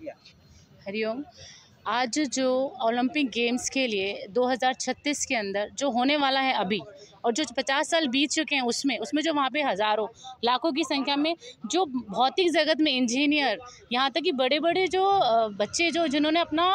हरिओम। आज जो Olympic games के लिए 2036 के अंदर जो होने वाला है अभी, और जो 50 साल बीत चुके हैं उसमें जो वहाँ पे हज़ारों लाखों की संख्या में जो भौतिक जगत में इंजीनियर, यहाँ तक कि बड़े बड़े जो बच्चे जो जिन्होंने अपना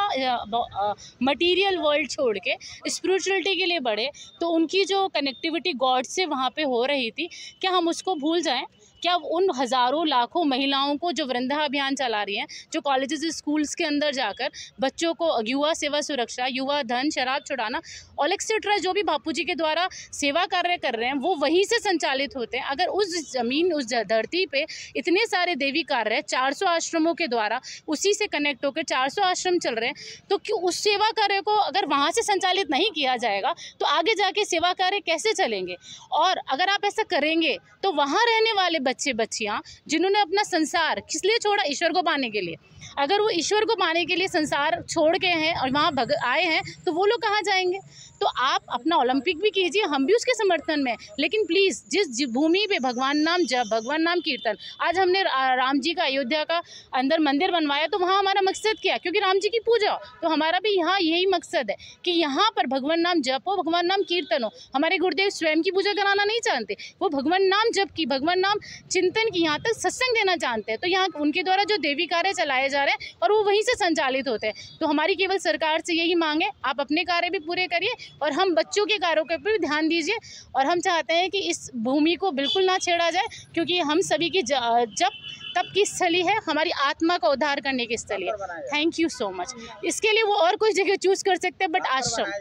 मटेरियल वर्ल्ड छोड़ के स्पिरिचुअलिटी के लिए बढ़े, तो उनकी जो कनेक्टिविटी गॉड से वहाँ पे हो रही थी, क्या हम उसको भूल जाएं? क्या उन हज़ारों लाखों महिलाओं को जो वृंदा अभियान चला रही हैं, जो कॉलेजेस स्कूल्स के अंदर जाकर बच्चों को युवा सेवा सुरक्षा, युवा धन, शराब छुड़ाना और एक्सेट्रा जो भी बापू जी के द्वारा सेवा कार्य कर रहे हैं वो वहीं से संचालित होते हैं। अगर उस ज़मीन, उस धरती पे इतने सारे देवी कार्य 400 आश्रमों के द्वारा उसी से कनेक्ट होकर 400 आश्रम चल रहे हैं, तो क्यों उस सेवा कार्य को अगर वहाँ से संचालित नहीं किया जाएगा तो आगे जाके सेवा कार्य कैसे चलेंगे? और अगर आप ऐसा करेंगे तो वहाँ रहने वाले बच्चे बच्चियाँ जिन्होंने अपना संसार किस लिए छोड़ा? ईश्वर को पाने के लिए। अगर वो ईश्वर को पाने के लिए संसार छोड़ के हैं और वहाँ आए हैं, तो वो लोग कहाँ जाएंगे? तो आप अपना ओलंपिक भी कीजिए, हम भी उसके समर्थन में, लेकिन प्लीज़ जिस भूमि पे भगवान नाम जप, भगवान नाम कीर्तन, आज हमने राम जी का अयोध्या का अंदर मंदिर बनवाया, तो वहाँ हमारा मकसद क्या? क्योंकि राम जी की पूजा हो, तो हमारा भी यहाँ यही मकसद है कि यहाँ पर भगवान नाम जप हो, भगवान नाम कीर्तन हो। हमारे गुरुदेव स्वयं की पूजा कराना नहीं चाहते, वो भगवान नाम जप की, भगवान नाम चिंतन की, यहाँ तक सत्संग देना चाहते हैं। तो यहाँ उनके द्वारा जो देवी कार्य चलाए जा रहे हैं और वो वहीं से संचालित होते हैं। तो हमारी केवल सरकार से यही मांग है, आप अपने कार्य भी पूरे करिए और हम बच्चों के कार्यों के ऊपर ध्यान दीजिए। और हम चाहते हैं कि इस भूमि को बिल्कुल ना छेड़ा जाए, क्योंकि हम सभी की जब तब की स्थली है, हमारी आत्मा का उद्धार करने की स्थली है। Thank you so much. इसके लिए वो और कोई जगह चूज कर सकते हैं, बट आश्रम,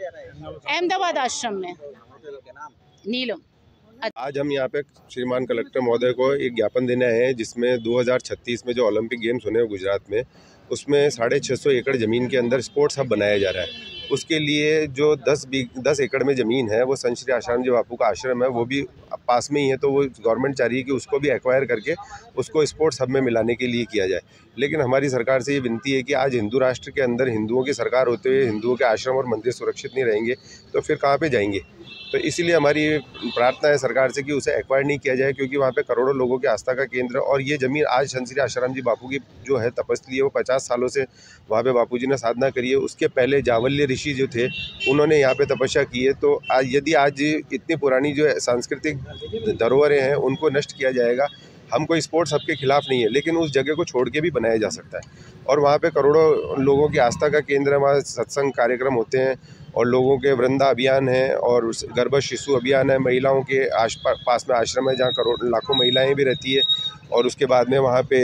अहमदाबाद आश्रम में। नीलम। आज हम यहाँ पे श्रीमान कलेक्टर महोदय को एक ज्ञापन देने आए हैं, जिसमें 2036 में जो ओलंपिक गेम्स होने हैं गुजरात में, उसमें 650 एकड़ ज़मीन के अंदर स्पोर्ट्स हब बनाया जा रहा है। उसके लिए जो 10 एकड़ में ज़मीन है, वो संत श्री आश्रम जी बापू का आश्रम है, वो भी पास में ही है, तो वो गवर्नमेंट चाह रही है कि उसको भी एक्वायर करके उसको स्पोर्ट्स हब में मिलाने के लिए किया जाए। लेकिन हमारी सरकार से ये विनती है कि आज हिंदू राष्ट्र के अंदर हिंदुओं की सरकार होते हुए हिंदुओं के आश्रम और मंदिर सुरक्षित नहीं रहेंगे तो फिर कहाँ पर जाएंगे? तो इसीलिए हमारी प्रार्थना है सरकार से कि उसे एक्वायर नहीं किया जाए, क्योंकि वहाँ पे करोड़ों लोगों की आस्था का केंद्र, और ये ज़मीन आज संत श्री आश्रम जी बापू की जो है तपस्या है, वो 50 सालों से वहाँ पे बापू जी ने साधना करी है। उसके पहले जावल्य ऋषि जो थे, उन्होंने यहाँ पे तपस्या की है। तो यदि आज इतनी पुरानी जो सांस्कृतिक धरोहरें हैं उनको नष्ट किया जाएगा, हम कोई स्पोर्ट्स हब के खिलाफ नहीं है, लेकिन उस जगह को छोड़ के भी बनाया जा सकता है। और वहाँ पे करोड़ों लोगों की आस्था का केंद्र है, वहाँ सत्संग कार्यक्रम होते हैं और लोगों के वृंदा अभियान है और गर्भ शिशु अभियान है। महिलाओं के पास में आश्रम है जहाँ करोड़ लाखों महिलाएं भी रहती है। और उसके बाद में वहाँ पे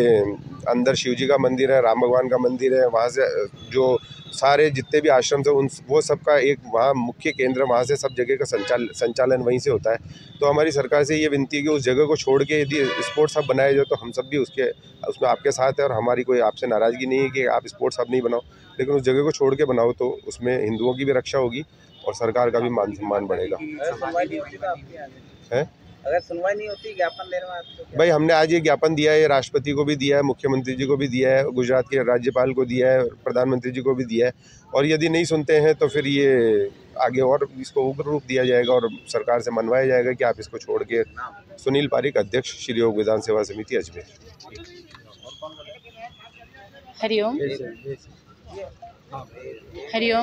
अंदर शिव जी का मंदिर है, राम भगवान का मंदिर है। वहाँ से जो सारे जितने भी आश्रम थे वो सब का एक वहाँ मुख्य केंद्र, वहाँ से सब जगह का संचालन वहीं से होता है। तो हमारी सरकार से ये विनती है कि उस जगह को छोड़ के यदि स्पोर्ट्स हब बनाया जाए तो हम सब भी उसमें आपके साथ है, और हमारी कोई आपसे नाराज़गी नहीं है कि आप स्पोर्ट्स हब नहीं बनाओ, लेकिन उस जगह को छोड़ के बनाओ तो उसमें हिंदुओं की भी रक्षा होगी और सरकार का भी मान सम्मान बढ़ेगा। है अगर सुनवाई नहीं होती ज्ञापन देने में भाई, हमने आज ये ज्ञापन दिया है, राष्ट्रपति को भी दिया है, मुख्यमंत्री जी को भी दिया है, गुजरात के राज्यपाल को दिया है, प्रधानमंत्री जी को भी दिया है। और यदि नहीं सुनते हैं तो फिर ये आगे और इसको उग्र रूप दिया जाएगा और सरकार से मनवाया जाएगा कि आप इसको छोड़ के। सुनील पारिक, अध्यक्ष श्री योग विधान सेवा समिति अजमेर। हरिओम। हरिओम।